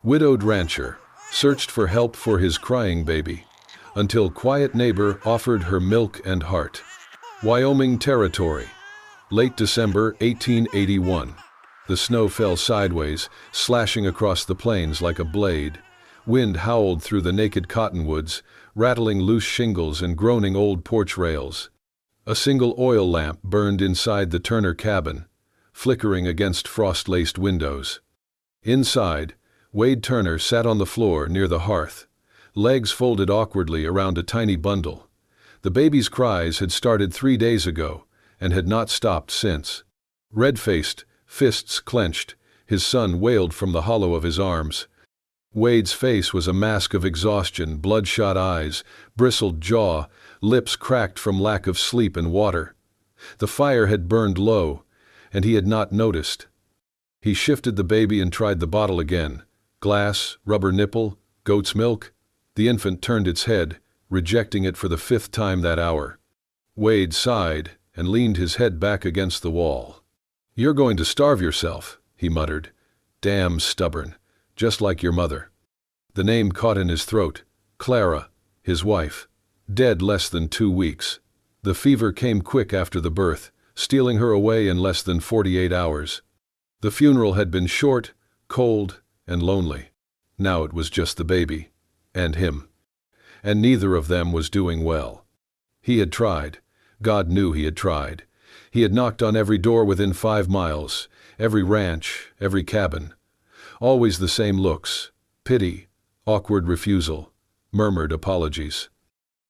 Widowed rancher searched for help for his crying baby until quiet neighbor offered her milk and heart. Wyoming Territory, late December 1881. The snow fell sideways, slashing across the plains like a blade. Wind howled through the naked cottonwoods, rattling loose shingles and groaning old porch rails. A single oil lamp burned inside the Turner cabin, flickering against frost-laced windows. Inside, Wade Turner sat on the floor near the hearth, legs folded awkwardly around a tiny bundle. The baby's cries had started 3 days ago and had not stopped since. Red-faced, fists clenched, his son wailed from the hollow of his arms. Wade's face was a mask of exhaustion, bloodshot eyes, bristled jaw, lips cracked from lack of sleep and water. The fire had burned low, and he had not noticed. He shifted the baby and tried the bottle again. Glass, rubber nipple, goat's milk. The infant turned its head, rejecting it for the 5th time that hour. Wade sighed and leaned his head back against the wall. "You're going to starve yourself," he muttered. "Damn stubborn, just like your mother." The name caught in his throat. Clara, his wife, dead less than 2 weeks. The fever came quick after the birth, stealing her away in less than 48 hours. The funeral had been short, cold, and lonely. Now it was just the baby. And him. And neither of them was doing well. He had tried. God knew he had tried. He had knocked on every door within 5 miles, every ranch, every cabin. Always the same looks: pity, awkward refusal, murmured apologies.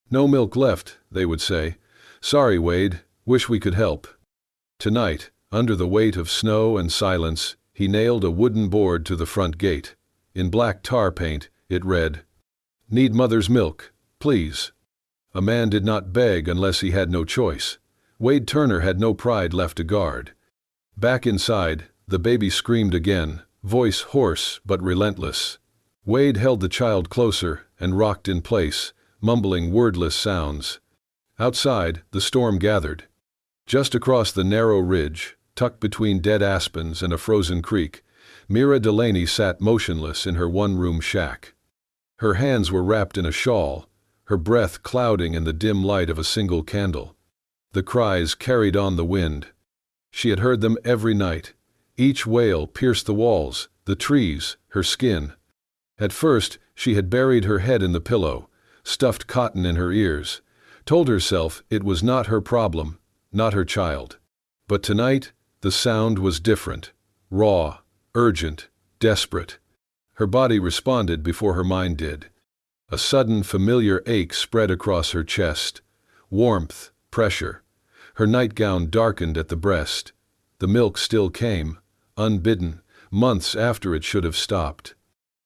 "No milk left," they would say. "Sorry, Wade, wish we could help." Tonight, under the weight of snow and silence, he nailed a wooden board to the front gate. In black tar paint, it read, "Need mother's milk, please." A man did not beg unless he had no choice. Wade Turner had no pride left to guard. Back inside, the baby screamed again, voice hoarse but relentless. Wade held the child closer and rocked in place, mumbling wordless sounds. Outside, the storm gathered. Just across the narrow ridge, tucked between dead aspens and a frozen creek, Mira Delaney sat motionless in her one-room shack. Her hands were wrapped in a shawl, her breath clouding in the dim light of a single candle. The cries carried on the wind. She had heard them every night. Each wail pierced the walls, the trees, her skin. At first, she had buried her head in the pillow, stuffed cotton in her ears, told herself it was not her problem, not her child. But tonight, the sound was different, raw, urgent, desperate. Her body responded before her mind did. A sudden familiar ache spread across her chest. Warmth, pressure. Her nightgown darkened at the breast. The milk still came, unbidden, months after it should have stopped.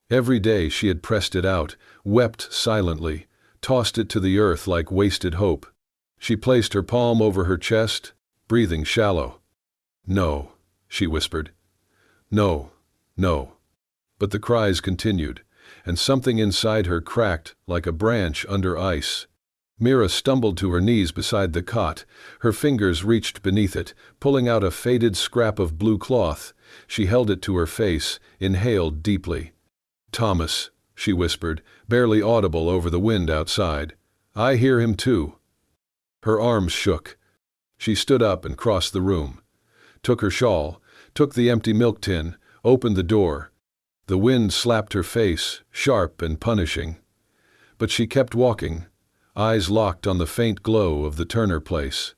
Every day she had pressed it out, wept silently, tossed it to the earth like wasted hope. She placed her palm over her chest, breathing shallow. "No," she whispered. "No, no." But the cries continued, and something inside her cracked like a branch under ice. Mira stumbled to her knees beside the cot. Her fingers reached beneath it, pulling out a faded scrap of blue cloth. She held it to her face, inhaled deeply. "Thomas," she whispered, barely audible over the wind outside. "I hear him too." Her arms shook. She stood up and crossed the room. Took her shawl, took the empty milk tin, opened the door. The wind slapped her face, sharp and punishing. But she kept walking, eyes locked on the faint glow of the Turner place.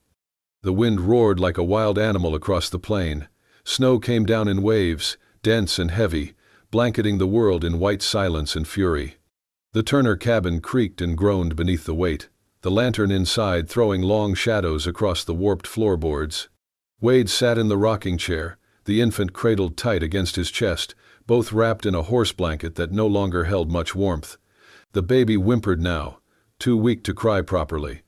The wind roared like a wild animal across the plain. Snow came down in waves, dense and heavy, blanketing the world in white silence and fury. The Turner cabin creaked and groaned beneath the weight, the lantern inside throwing long shadows across the warped floorboards. Wade sat in the rocking chair, the infant cradled tight against his chest, both wrapped in a horse blanket that no longer held much warmth. The baby whimpered now, too weak to cry properly.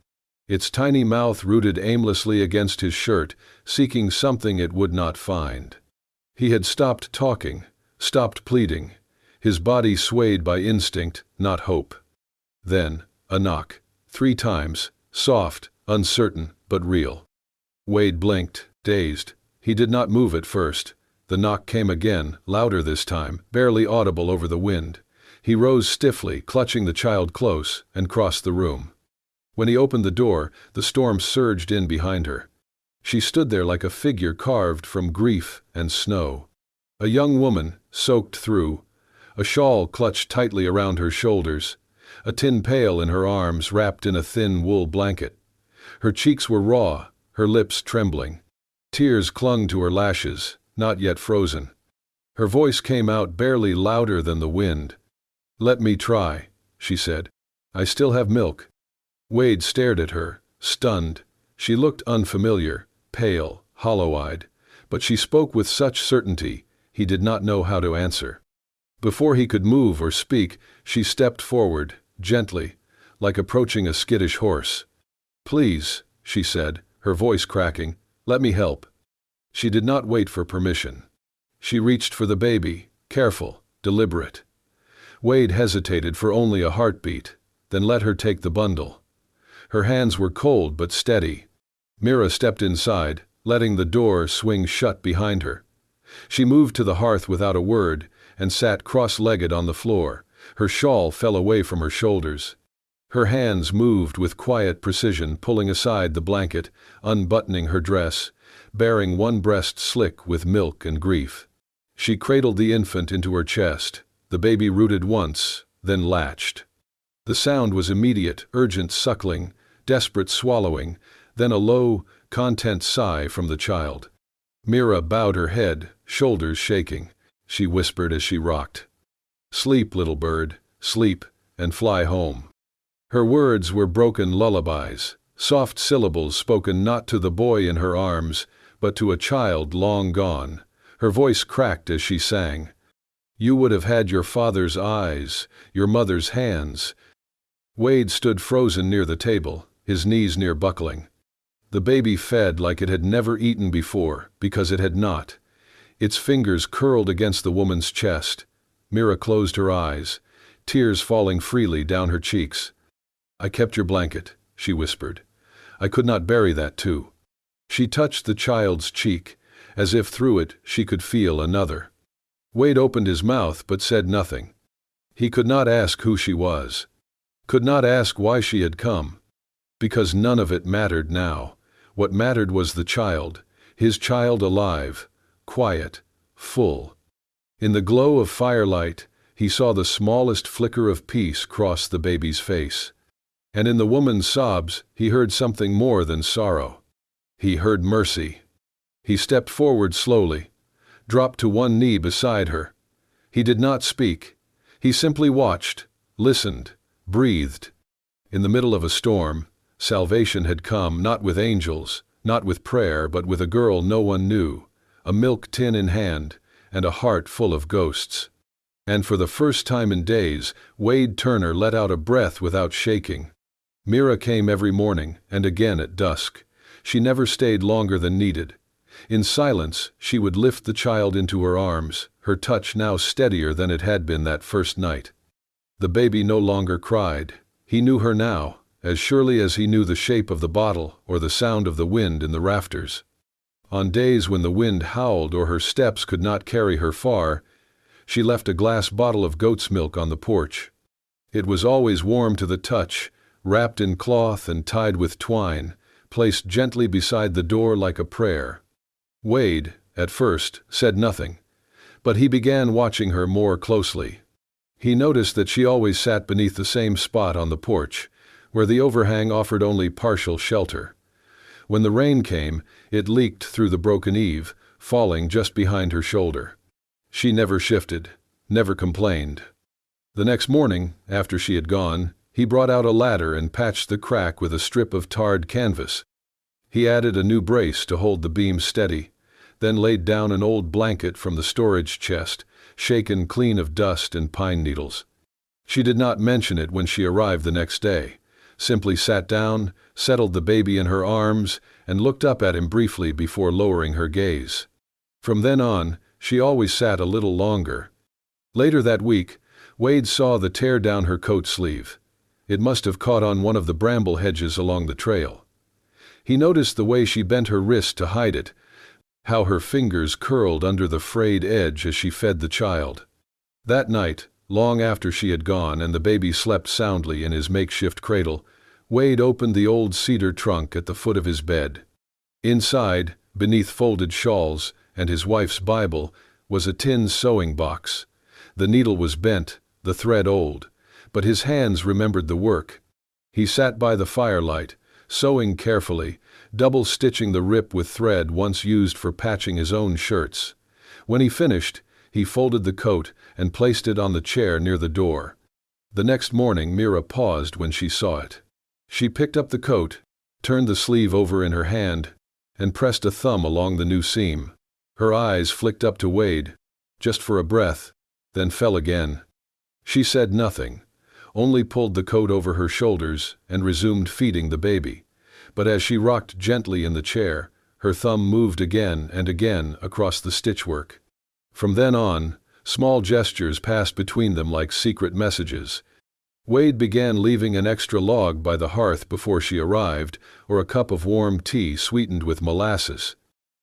Its tiny mouth rooted aimlessly against his shirt, seeking something it would not find. He had stopped talking, stopped pleading. His body swayed by instinct, not hope. Then, a knock, 3 times, soft, uncertain, but real. Wade blinked, dazed. He did not move at first. The knock came again, louder this time, barely audible over the wind. He rose stiffly, clutching the child close, and crossed the room. When he opened the door, the storm surged in behind her. She stood there like a figure carved from grief and snow. A young woman, soaked through, a shawl clutched tightly around her shoulders, a tin pail in her arms wrapped in a thin wool blanket. Her cheeks were raw, her lips trembling. Tears clung to her lashes, not yet frozen. Her voice came out barely louder than the wind. "Let me try," she said. "I still have milk." Wade stared at her, stunned. She looked unfamiliar, pale, hollow-eyed, but she spoke with such certainty, he did not know how to answer. Before he could move or speak, she stepped forward, gently, like approaching a skittish horse. "Please," she said, her voice cracking, "let me help." She did not wait for permission. She reached for the baby, careful, deliberate. Wade hesitated for only a heartbeat, then let her take the bundle. Her hands were cold but steady. Mira stepped inside, letting the door swing shut behind her. She moved to the hearth without a word and sat cross-legged on the floor. Her shawl fell away from her shoulders. Her hands moved with quiet precision, pulling aside the blanket, unbuttoning her dress, baring one breast slick with milk and grief. She cradled the infant into her chest. The baby rooted once, then latched. The sound was immediate, urgent suckling, desperate swallowing, then a low, content sigh from the child. Mira bowed her head, shoulders shaking. She whispered as she rocked, "Sleep, little bird, sleep, and fly home." Her words were broken lullabies, soft syllables spoken not to the boy in her arms, but to a child long gone. Her voice cracked as she sang, "You would have had your father's eyes, your mother's hands." Wade stood frozen near the table, his knees near buckling. The baby fed like it had never eaten before, because it had not. Its fingers curled against the woman's chest. Mira closed her eyes, tears falling freely down her cheeks. "I kept your blanket," she whispered. "I could not bury that too." She touched the child's cheek, as if through it she could feel another. Wade opened his mouth but said nothing. He could not ask who she was, could not ask why she had come, because none of it mattered now. What mattered was the child, his child alive, quiet, full. In the glow of firelight, he saw the smallest flicker of peace cross the baby's face. And in the woman's sobs, he heard something more than sorrow. He heard mercy. He stepped forward slowly, dropped to one knee beside her. He did not speak. He simply watched, listened, breathed. In the middle of a storm, salvation had come, not with angels, not with prayer, but with a girl no one knew, a milk tin in hand, and a heart full of ghosts. And for the first time in days, Wade Turner let out a breath without shaking. Mira came every morning, and again at dusk. She never stayed longer than needed. In silence, she would lift the child into her arms, her touch now steadier than it had been that first night. The baby no longer cried. He knew her now, as surely as he knew the shape of the bottle or the sound of the wind in the rafters. On days when the wind howled or her steps could not carry her far, she left a glass bottle of goat's milk on the porch. It was always warm to the touch, wrapped in cloth and tied with twine, placed gently beside the door like a prayer. Wade, at first, said nothing, but he began watching her more closely. He noticed that she always sat beneath the same spot on the porch, where the overhang offered only partial shelter. When the rain came, it leaked through the broken eave, falling just behind her shoulder. She never shifted, never complained. The next morning, after she had gone, he brought out a ladder and patched the crack with a strip of tarred canvas. He added a new brace to hold the beam steady, then laid down an old blanket from the storage chest, shaken clean of dust and pine needles. She did not mention it when she arrived the next day, simply sat down, settled the baby in her arms, and looked up at him briefly before lowering her gaze. From then on, she always sat a little longer. Later that week, Wade saw the tear down her coat sleeve. It must have caught on one of the bramble hedges along the trail. He noticed the way she bent her wrist to hide it, how her fingers curled under the frayed edge as she fed the child. That night, long after she had gone and the baby slept soundly in his makeshift cradle, Wade opened the old cedar trunk at the foot of his bed. Inside, beneath folded shawls and his wife's Bible, was a tin sewing box. The needle was bent, the thread old, but his hands remembered the work. He sat by the firelight, sewing carefully, double-stitching the rip with thread once used for patching his own shirts. When he finished, he folded the coat and placed it on the chair near the door. The next morning Mira paused when she saw it. She picked up the coat, turned the sleeve over in her hand, and pressed a thumb along the new seam. Her eyes flicked up to Wade, just for a breath, then fell again. She said nothing, only pulled the coat over her shoulders and resumed feeding the baby. But as she rocked gently in the chair, her thumb moved again and again across the stitchwork. From then on, small gestures passed between them like secret messages. Wade began leaving an extra log by the hearth before she arrived, or a cup of warm tea sweetened with molasses.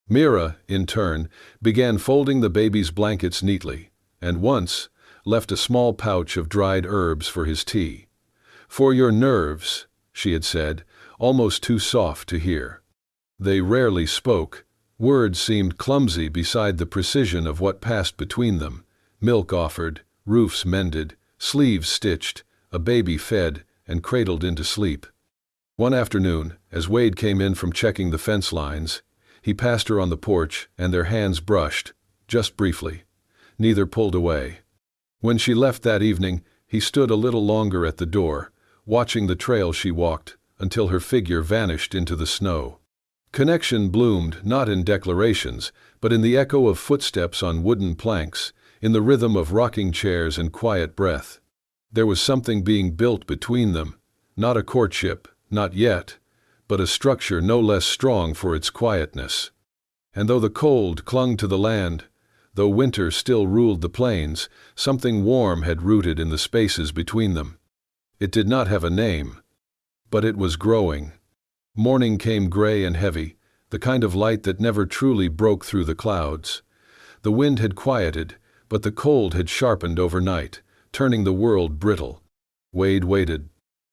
Mira, in turn, began folding the baby's blankets neatly, and once left a small pouch of dried herbs for his tea. "For your nerves," she had said, almost too soft to hear. They rarely spoke. Words seemed clumsy beside the precision of what passed between them. Milk offered, roofs mended, sleeves stitched, a baby fed and cradled into sleep. One afternoon, as Wade came in from checking the fence lines, he passed her on the porch and their hands brushed, just briefly. Neither pulled away. When she left that evening, he stood a little longer at the door, watching the trail she walked, until her figure vanished into the snow. Connection bloomed not in declarations, but in the echo of footsteps on wooden planks, in the rhythm of rocking chairs and quiet breath. There was something being built between them, not a courtship, not yet, but a structure no less strong for its quietness. And though the cold clung to the land, though winter still ruled the plains, something warm had rooted in the spaces between them. It did not have a name, but it was growing. Morning came gray and heavy, the kind of light that never truly broke through the clouds. The wind had quieted, but the cold had sharpened overnight, turning the world brittle. Wade waited.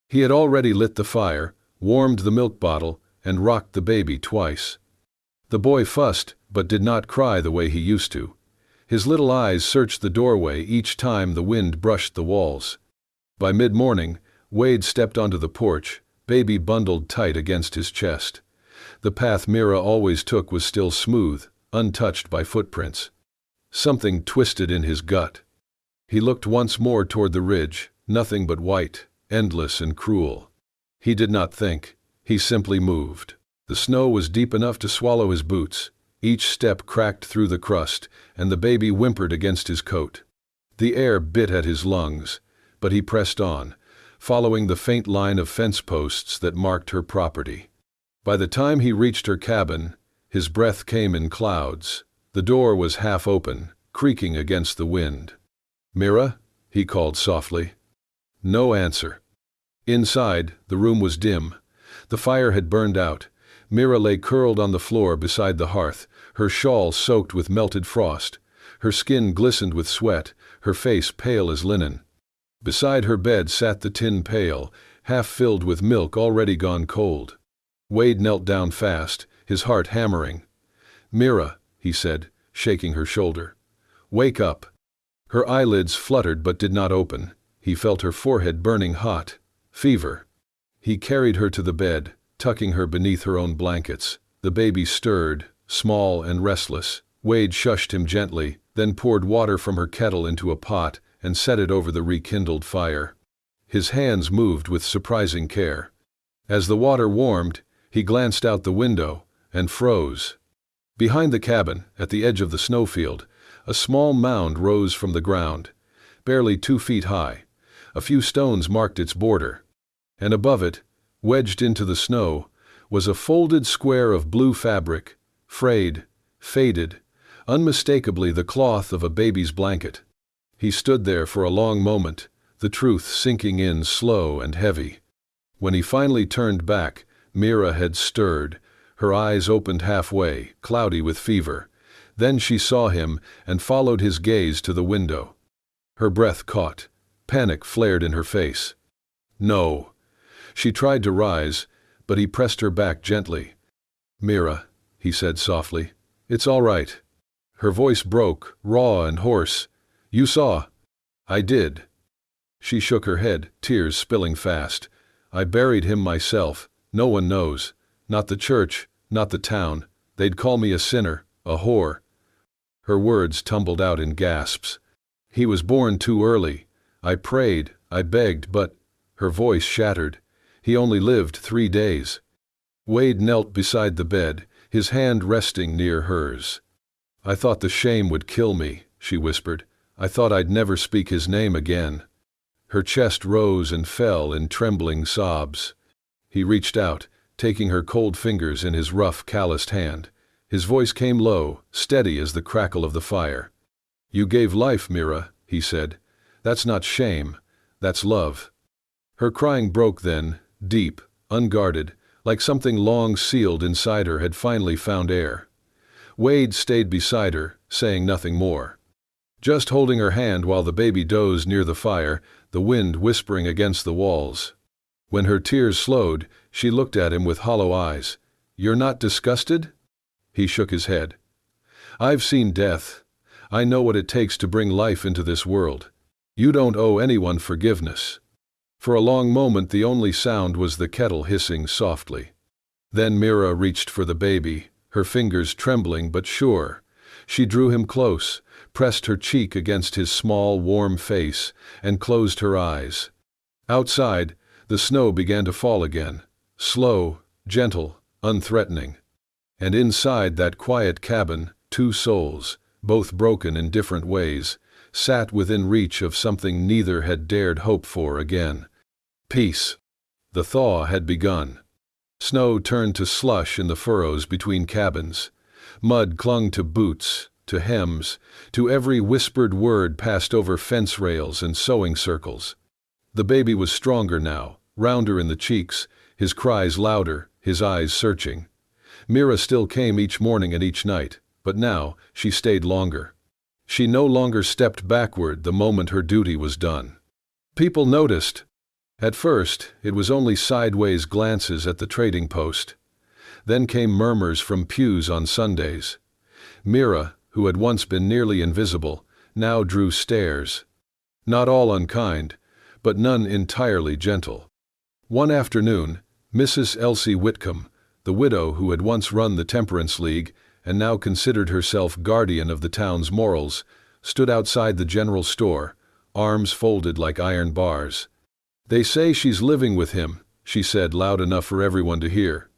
He had already lit the fire, warmed the milk bottle, and rocked the baby twice. The boy fussed, but did not cry the way he used to. His little eyes searched the doorway each time the wind brushed the walls. By mid-morning, Wade stepped onto the porch, baby bundled tight against his chest. The path Mira always took was still smooth, untouched by footprints. Something twisted in his gut. He looked once more toward the ridge, nothing but white, endless and cruel. He did not think, he simply moved. The snow was deep enough to swallow his boots. Each step cracked through the crust, and the baby whimpered against his coat. The air bit at his lungs, but he pressed on, following the faint line of fence posts that marked her property. By the time he reached her cabin, his breath came in clouds. The door was half open, creaking against the wind. "Mira?" he called softly. No answer. Inside, the room was dim. The fire had burned out. Mira lay curled on the floor beside the hearth, her shawl soaked with melted frost. Her skin glistened with sweat, her face pale as linen. Beside her bed sat the tin pail, half filled with milk already gone cold. Wade knelt down fast, his heart hammering. "Mira," he said, shaking her shoulder. "Wake up." Her eyelids fluttered but did not open. He felt her forehead burning hot. Fever. He carried her to the bed, tucking her beneath her own blankets. The baby stirred, small and restless. Wade shushed him gently, then poured water from her kettle into a pot and set it over the rekindled fire. His hands moved with surprising care. As the water warmed, he glanced out the window and froze. Behind the cabin, at the edge of the snowfield, a small mound rose from the ground, barely 2 feet high. A few stones marked its border. And above it, wedged into the snow, was a folded square of blue fabric, frayed, faded, unmistakably the cloth of a baby's blanket. He stood there for a long moment, the truth sinking in slow and heavy. When he finally turned back, Mira had stirred, Her eyes opened halfway, cloudy with fever. Then she saw him and followed his gaze to the window. Her breath caught. Panic flared in her face. No. She tried to rise, but he pressed her back gently. "Mira," he said softly, "it's all right." Her voice broke, raw and hoarse. "You saw." "I did." She shook her head, tears spilling fast. "I buried him myself. No one knows. Not the church, not the town. They'd call me a sinner, a whore." Her words tumbled out in gasps. "He was born too early. I prayed, I begged, but—" Her voice shattered. "He only lived 3 days." Wade knelt beside the bed, his hand resting near hers. "I thought the shame would kill me," she whispered. "I thought I'd never speak his name again." Her chest rose and fell in trembling sobs. He reached out, taking her cold fingers in his rough, calloused hand. His voice came low, steady as the crackle of the fire. "You gave life, Mira," he said. "That's not shame. That's love." Her crying broke then, deep, unguarded, like something long sealed inside her had finally found air. Wade stayed beside her, saying nothing more. Just holding her hand while the baby dozed near the fire, the wind whispering against the walls. When her tears slowed, she looked at him with hollow eyes. "You're not disgusted?" He shook his head. "I've seen death. I know what it takes to bring life into this world. You don't owe anyone forgiveness." For a long moment the only sound was the kettle hissing softly. Then Mira reached for the baby, her fingers trembling but sure. She drew him close, pressed her cheek against his small, warm face, and closed her eyes. Outside, the snow began to fall again, slow, gentle, unthreatening. And inside that quiet cabin, 2 souls, both broken in different ways, sat within reach of something neither had dared hope for again. Peace. The thaw had begun. Snow turned to slush in the furrows between cabins. Mud clung to boots, to hems, to every whispered word passed over fence rails and sewing circles. The baby was stronger now, rounder in the cheeks, his cries louder, his eyes searching. Mira still came each morning and each night, but now she stayed longer. She no longer stepped backward the moment her duty was done. People noticed. At first, it was only sideways glances at the trading post. Then came murmurs from pews on Sundays. Mira, who had once been nearly invisible, now drew stares. Not all unkind, but none entirely gentle. One afternoon, Mrs. Elsie Whitcomb, the widow who had once run the Temperance League and now considered herself guardian of the town's morals, stood outside the general store, arms folded like iron bars. "They say she's living with him," she said loud enough for everyone to hear.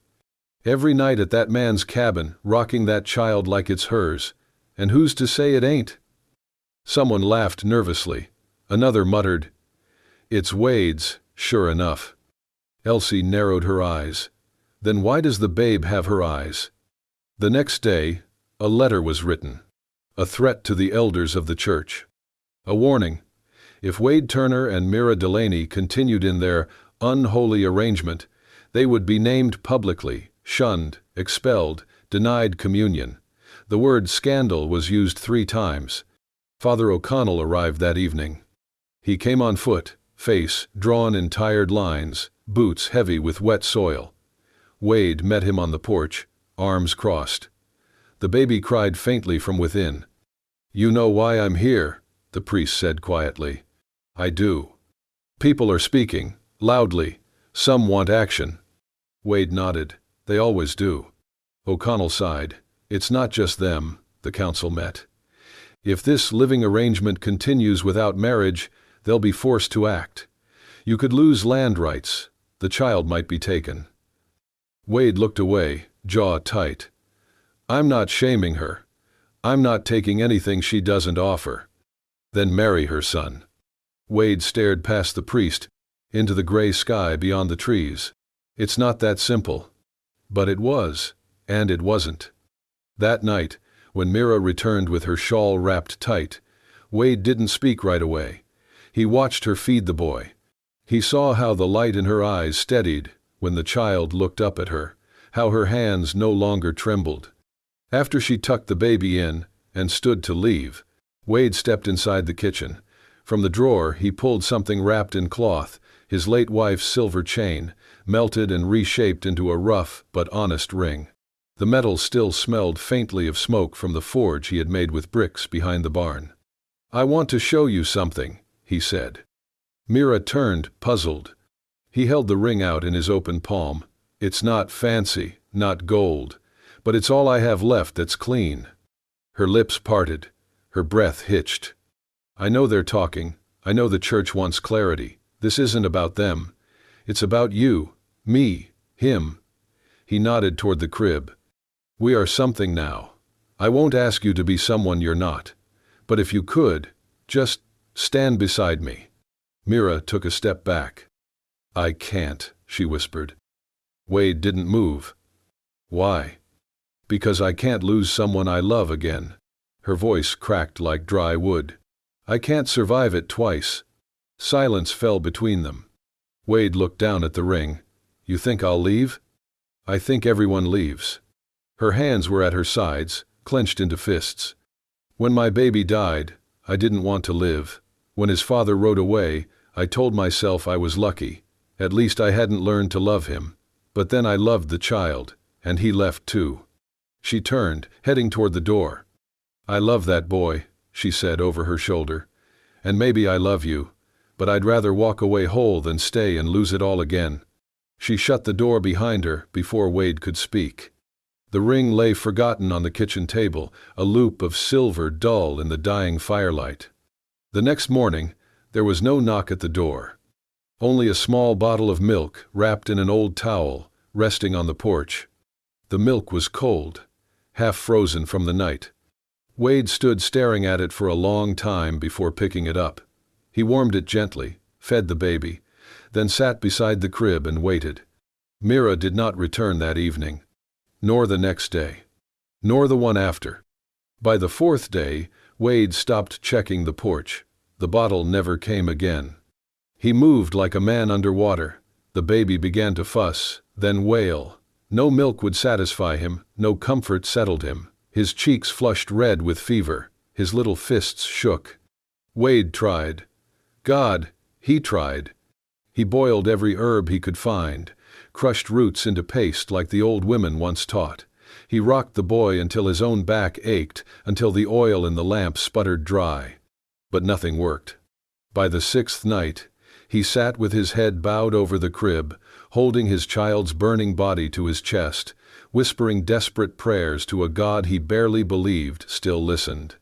"Every night at that man's cabin, rocking that child like it's hers. And who's to say it ain't?" Someone laughed nervously. Another muttered, "It's Wade's, sure enough." Elsie narrowed her eyes. "Then why does the babe have her eyes?" The next day, a letter was written. A threat to the elders of the church. A warning. If Wade Turner and Mira Delaney continued in their unholy arrangement, they would be named publicly, shunned, expelled, denied communion. The word scandal was used 3 times. Father O'Connell arrived that evening. He came on foot, face drawn in tired lines, boots heavy with wet soil. Wade met him on the porch, arms crossed. The baby cried faintly from within. "You know why I'm here," the priest said quietly. "I do." "People are speaking, loudly. Some want action." Wade nodded. "They always do." O'Connell sighed. "It's not just them," the council met. "If this living arrangement continues without marriage, they'll be forced to act. You could lose land rights. The child might be taken." Wade looked away, jaw tight. "I'm not shaming her. I'm not taking anything she doesn't offer." "Then marry her, son." Wade stared past the priest, into the gray sky beyond the trees. "It's not that simple." But it was, and it wasn't. That night, when Mira returned with her shawl wrapped tight, Wade didn't speak right away. He watched her feed the boy. He saw how the light in her eyes steadied when the child looked up at her, how her hands no longer trembled. After she tucked the baby in and stood to leave, Wade stepped inside the kitchen. From the drawer, he pulled something wrapped in cloth, his late wife's silver chain, melted and reshaped into a rough but honest ring. The metal still smelled faintly of smoke from the forge he had made with bricks behind the barn. "I want to show you something," he said. Mira turned, puzzled. He held the ring out in his open palm. "It's not fancy, not gold, but it's all I have left that's clean." Her lips parted. Her breath hitched. "I know they're talking. I know the church wants clarity. This isn't about them. It's about you, me, him." He nodded toward the crib. "We are something now. I won't ask you to be someone you're not. But if you could, just stand beside me." Mira took a step back. "I can't," she whispered. Wade didn't move. "Why?" "Because I can't lose someone I love again." Her voice cracked like dry wood. "I can't survive it twice." Silence fell between them. Wade looked down at the ring. "You think I'll leave?" "I think everyone leaves." Her hands were at her sides, clenched into fists. "When my baby died, I didn't want to live. When his father rode away, I told myself I was lucky. At least I hadn't learned to love him. But then I loved the child, and he left too." She turned, heading toward the door. "I love that boy," she said over her shoulder. "And maybe I love you, but I'd rather walk away whole than stay and lose it all again." She shut the door behind her before Wade could speak. The ring lay forgotten on the kitchen table, a loop of silver dull in the dying firelight. The next morning, there was no knock at the door. Only a small bottle of milk, wrapped in an old towel, resting on the porch. The milk was cold, half frozen from the night. Wade stood staring at it for a long time before picking it up. He warmed it gently, fed the baby, then sat beside the crib and waited. Mira did not return that evening, nor the next day, nor the one after. By the fourth day, Wade stopped checking the porch. The bottle never came again. He moved like a man underwater. The baby began to fuss, then wail. No milk would satisfy him, no comfort settled him. His cheeks flushed red with fever, his little fists shook. Wade tried. He tried. He boiled every herb he could find, crushed roots into paste like the old women once taught. He rocked the boy until his own back ached, until the oil in the lamp sputtered dry. But nothing worked. By the sixth night, he sat with his head bowed over the crib, holding his child's burning body to his chest, whispering desperate prayers to a God he barely believed still listened.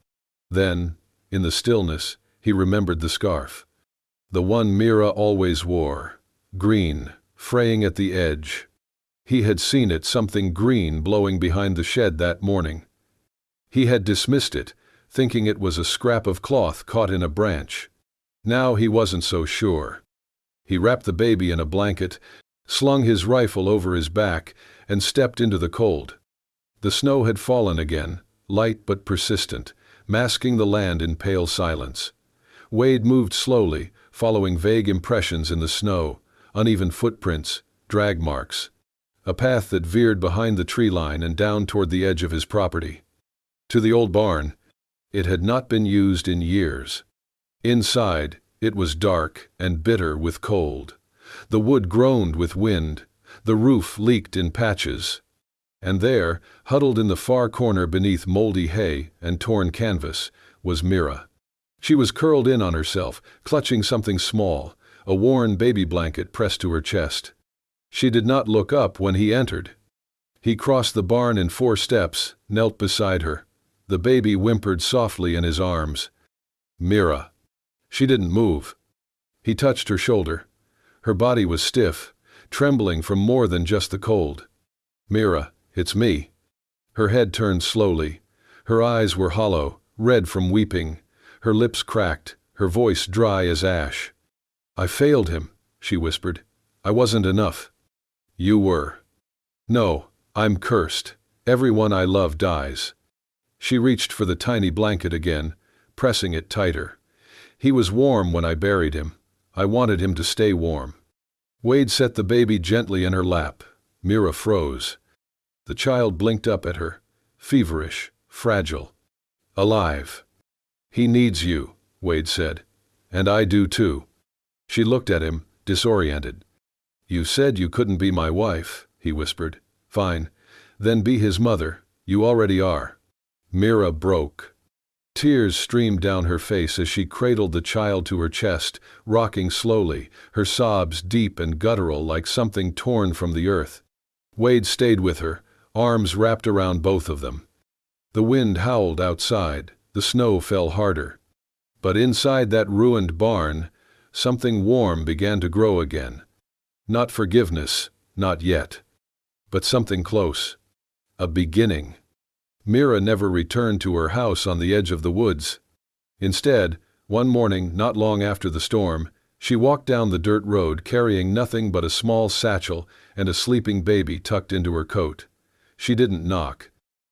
Then, in the stillness, he remembered the scarf. The one Mira always wore, green, fraying at the edge. He had seen it, something green blowing behind the shed that morning. He had dismissed it, thinking it was a scrap of cloth caught in a branch. Now he wasn't so sure. He wrapped the baby in a blanket, slung his rifle over his back, and stepped into the cold. The snow had fallen again, light but persistent, masking the land in pale silence. Wade moved slowly, following vague impressions in the snow, uneven footprints, drag marks. A path that veered behind the tree line and down toward the edge of his property. To the old barn. It had not been used in years. Inside, it was dark and bitter with cold. The wood groaned with wind. The roof leaked in patches. And there, huddled in the far corner beneath moldy hay and torn canvas, was Mira. She was curled in on herself, clutching something small, a worn baby blanket pressed to her chest. She did not look up when he entered. He crossed the barn in 4 steps, knelt beside her. The baby whimpered softly in his arms. "Mira." She didn't move. He touched her shoulder. Her body was stiff, trembling from more than just the cold. "Mira, it's me." Her head turned slowly. Her eyes were hollow, red from weeping. Her lips cracked, her voice dry as ash. "I failed him," she whispered. "I wasn't enough." "You were." "No, I'm cursed. Everyone I love dies." She reached for the tiny blanket again, pressing it tighter. "He was warm when I buried him. I wanted him to stay warm." Wade set the baby gently in her lap. Mira froze. The child blinked up at her, feverish, fragile, alive. "He needs you," Wade said. "And I do too." She looked at him, disoriented. "You said you couldn't be my wife," he whispered. "Fine. Then be his mother. You already are." Mira broke. Tears streamed down her face as she cradled the child to her chest, rocking slowly, her sobs deep and guttural like something torn from the earth. Wade stayed with her, arms wrapped around both of them. The wind howled outside, the snow fell harder. But inside that ruined barn, something warm began to grow again. Not forgiveness, not yet. But something close. A beginning. Mira never returned to her house on the edge of the woods. Instead, one morning not long after the storm, she walked down the dirt road carrying nothing but a small satchel and a sleeping baby tucked into her coat. She didn't knock.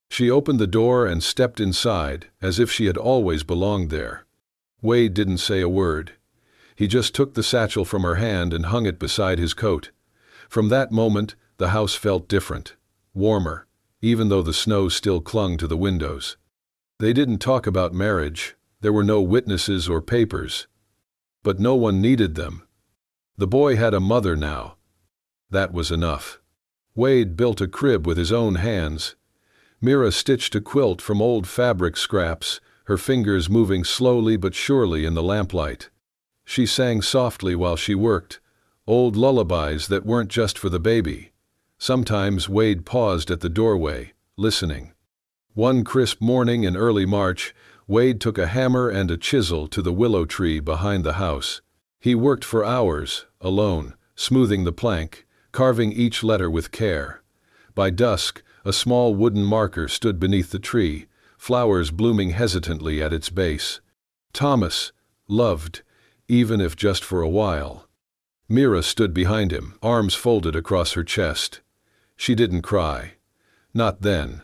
She opened the door and stepped inside, as if she had always belonged there. Wade didn't say a word. He just took the satchel from her hand and hung it beside his coat. From that moment, the house felt different, warmer, even though the snow still clung to the windows. They didn't talk about marriage. There were no witnesses or papers. But no one needed them. The boy had a mother now. That was enough. Wade built a crib with his own hands. Mira stitched a quilt from old fabric scraps, her fingers moving slowly but surely in the lamplight. She sang softly while she worked, old lullabies that weren't just for the baby. Sometimes Wade paused at the doorway, listening. One crisp morning in early March, Wade took a hammer and a chisel to the willow tree behind the house. He worked for hours, alone, smoothing the plank, carving each letter with care. By dusk, a small wooden marker stood beneath the tree, flowers blooming hesitantly at its base. Thomas, loved, even if just for a while. Mira stood behind him, arms folded across her chest. She didn't cry. Not then.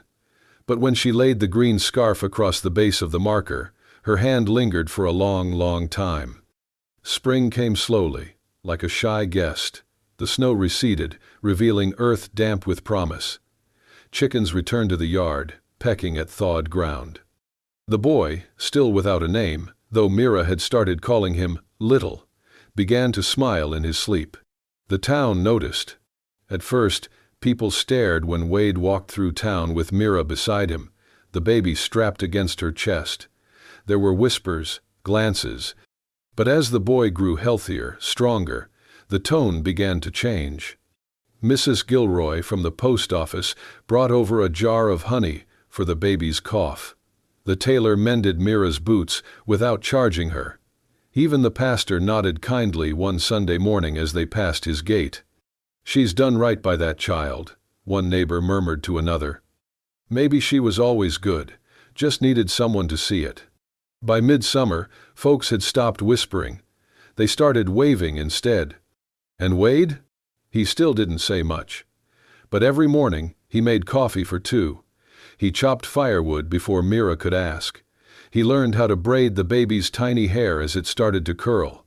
But when she laid the green scarf across the base of the marker, her hand lingered for a long, long time. Spring came slowly, like a shy guest. The snow receded, revealing earth damp with promise. Chickens returned to the yard, pecking at thawed ground. The boy, still without a name, though Mira had started calling him Little, began to smile in his sleep. The town noticed. At first, people stared when Wade walked through town with Mira beside him, the baby strapped against her chest. There were whispers, glances. But as the boy grew healthier, stronger, the tone began to change. Mrs. Gilroy from the post office brought over a jar of honey for the baby's cough. The tailor mended Mira's boots without charging her. Even the pastor nodded kindly one Sunday morning as they passed his gate. "She's done right by that child," one neighbor murmured to another. Maybe she was always good, just needed someone to see it. By midsummer, folks had stopped whispering. They started waving instead. And Wade? He still didn't say much. But every morning, he made coffee for two. He chopped firewood before Mira could ask. He learned how to braid the baby's tiny hair as it started to curl.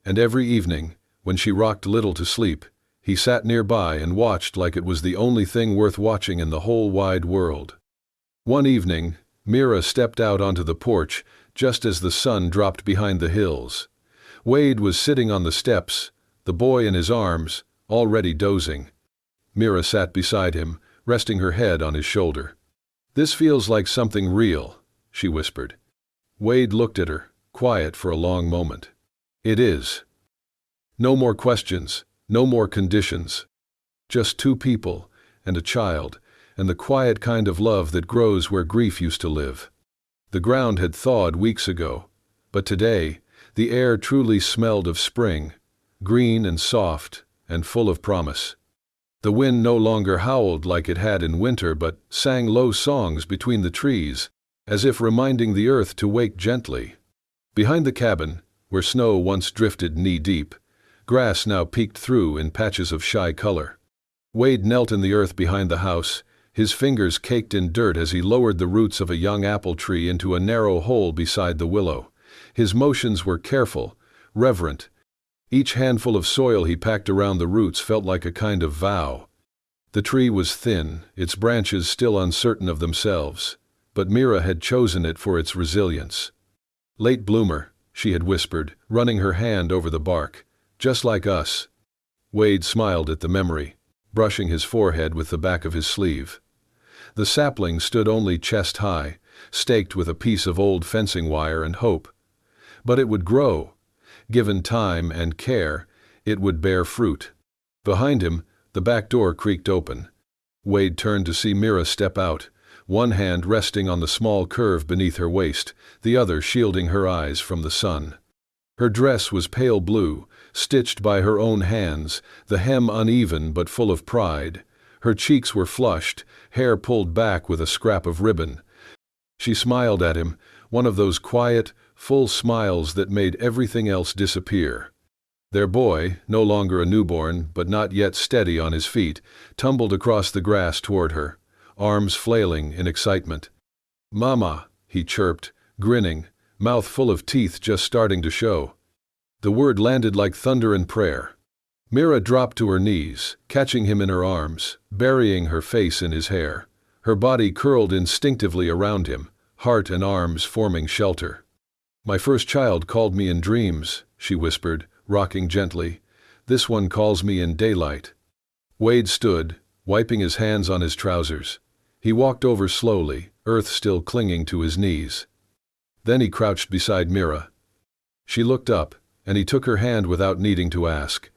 And every evening, when she rocked Little to sleep, he sat nearby and watched like it was the only thing worth watching in the whole wide world. One evening, Mira stepped out onto the porch just as the sun dropped behind the hills. Wade was sitting on the steps, the boy in his arms, already dozing. Mira sat beside him, resting her head on his shoulder. "This feels like something real," she whispered. Wade looked at her, quiet for a long moment. "It is. No more questions. No more conditions. Just two people, and a child, and the quiet kind of love that grows where grief used to live." The ground had thawed weeks ago, but today, the air truly smelled of spring, green and soft, and full of promise. The wind no longer howled like it had in winter, but sang low songs between the trees, as if reminding the earth to wake gently. Behind the cabin, where snow once drifted knee-deep, grass now peeked through in patches of shy color. Wade knelt in the earth behind the house, his fingers caked in dirt as he lowered the roots of a young apple tree into a narrow hole beside the willow. His motions were careful, reverent. Each handful of soil he packed around the roots felt like a kind of vow. The tree was thin, its branches still uncertain of themselves, but Mira had chosen it for its resilience. "Late bloomer," she had whispered, running her hand over the bark. "Just like us." Wade smiled at the memory, brushing his forehead with the back of his sleeve. The sapling stood only chest high, staked with a piece of old fencing wire and hope. But it would grow. Given time and care, it would bear fruit. Behind him, the back door creaked open. Wade turned to see Mira step out, one hand resting on the small curve beneath her waist, the other shielding her eyes from the sun. Her dress was pale blue, stitched by her own hands, the hem uneven but full of pride. Her cheeks were flushed, hair pulled back with a scrap of ribbon. She smiled at him, one of those quiet, full smiles that made everything else disappear. Their boy, no longer a newborn but not yet steady on his feet, tumbled across the grass toward her, arms flailing in excitement. "Mama," he chirped, grinning, mouth full of teeth just starting to show. The word landed like thunder and prayer. Mira dropped to her knees, catching him in her arms, burying her face in his hair. Her body curled instinctively around him, heart and arms forming shelter. "My first child called me in dreams," she whispered, rocking gently. "This one calls me in daylight." Wade stood, wiping his hands on his trousers. He walked over slowly, earth still clinging to his knees. Then he crouched beside Mira. She looked up, and he took her hand without needing to ask.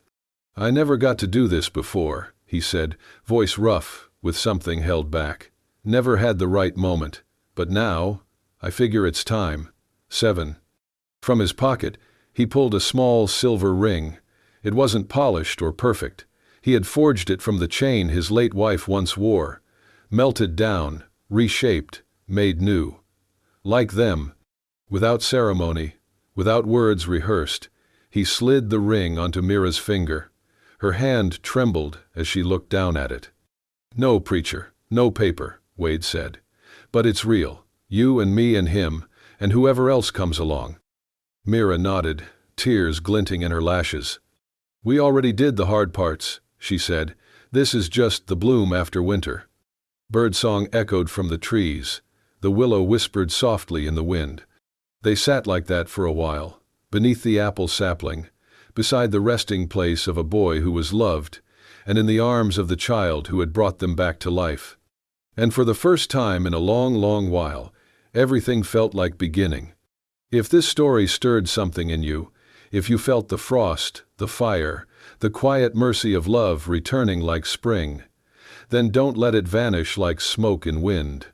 "I never got to do this before," he said, voice rough, with something held back. "Never had the right moment. But now, I figure it's time." 7. From his pocket, he pulled a small silver ring. It wasn't polished or perfect. He had forged it from the chain his late wife once wore. Melted down, reshaped, made new. Like them, without ceremony, without words rehearsed, he slid the ring onto Mira's finger. Her hand trembled as she looked down at it. "No, preacher, no paper," Wade said. "But it's real. You and me and him, and whoever else comes along." Mira nodded, tears glinting in her lashes. "We already did the hard parts," she said. "This is just the bloom after winter." Birdsong echoed from the trees. The willow whispered softly in the wind. They sat like that for a while, beneath the apple sapling, beside the resting place of a boy who was loved, and in the arms of the child who had brought them back to life. And for the first time in a long, long while, everything felt like beginning. If this story stirred something in you, if you felt the frost, the fire, the quiet mercy of love returning like spring, then don't let it vanish like smoke in wind.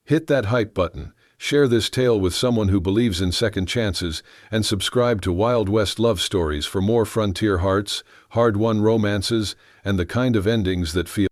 Hit that hype button, share this tale with someone who believes in second chances, and subscribe to Wild West Love Stories for more frontier hearts, hard-won romances, and the kind of endings that feel